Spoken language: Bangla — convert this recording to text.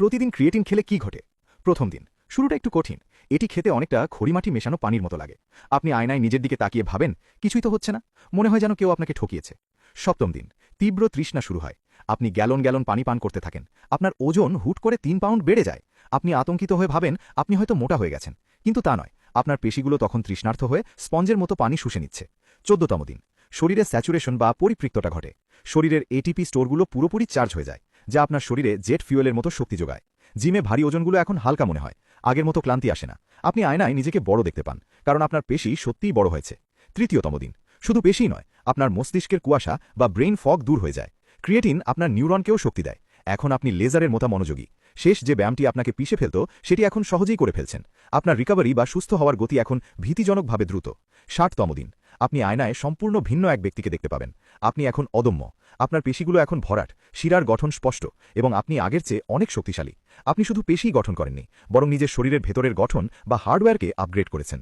প্রতিদিন ক্রিয়েটিন খেলে কি ঘটে? প্রথম দিন শুরুটা একটু কঠিন। এটি খেতে অনেকটা খড়িমাটি মেশানো পানির মতো লাগে। আপনি আয়নায় নিজের দিকে তাকিয়ে ভাবেন কিছুই তো হচ্ছে না, মনে হয় যেন কেউ আপনাকে ঠকিয়েছে। সপ্তম দিন তীব্র তৃষ্ণা শুরু হয়। আপনি গ্যালন গ্যালন পানি পান করতে থাকেন। আপনার ওজন হুট করে 3 পাউন্ড বেড়ে যায়। আপনি আতঙ্কিত হয়ে ভাবেন আপনি হয়তো মোটা হয়ে গেছেন, কিন্তু তা নয়। আপনার পেশিগুলো তখন তৃষ্ণার্ত হয়ে স্পঞ্জের মতো পানি শুষে নিচ্ছে। 14তম দিন শরীরে স্যাচুরেশন বা পরিপৃক্ততা ঘটে। শরীরের এটিপি স্টোরগুলো পুরোপুরি চার্জ হয়ে যায়, যা আপনার শরীরে জেট ফিউয়েলের মতো শক্তি যোগায়। জিমে ভারী ওজনগুলো এখন হালকা মনে হয়। আগের মতো ক্লান্তি আসে না। আপনি আয়নায় নিজেকে বড় দেখতে পান, কারণ আপনার পেশি সত্যিই বড় হয়েছে। তৃতীয়তম দিন শুধু পেশিই নয়, আপনার মস্তিষ্কের কুয়াশা বা ব্রেইন ফগ দূর হয়ে যায়। ক্রিয়েটিন আপনার নিউরনকেও শক্তি দেয়। এখন আপনি লেজারের মতো মনোযোগী। শেষ যে ব্যায়ামটি আপনাকে পিষে ফেলত সেটি এখন সহজেই করে ফেলছেন। আপনার রিকভারি বা সুস্থ হওয়ার গতি এখন ভীতিজনকভাবে দ্রুত। 60তম দিন আপনি আয়নায় সম্পূর্ণ ভিন্ন এক ব্যক্তিকে দেখতে পাবেন। আপনি এখন অদম্য। আপনার পেশিগুলো এখন ভরাট, শিরার গঠন স্পষ্ট, এবং আপনি আগের চেয়ে অনেক শক্তিশালী। আপনি শুধু পেশিই গঠন করেননি, বরং নিজের শরীরের ভেতরের গঠন বা হার্ডওয়্যারকে আপগ্রেড করেছেন।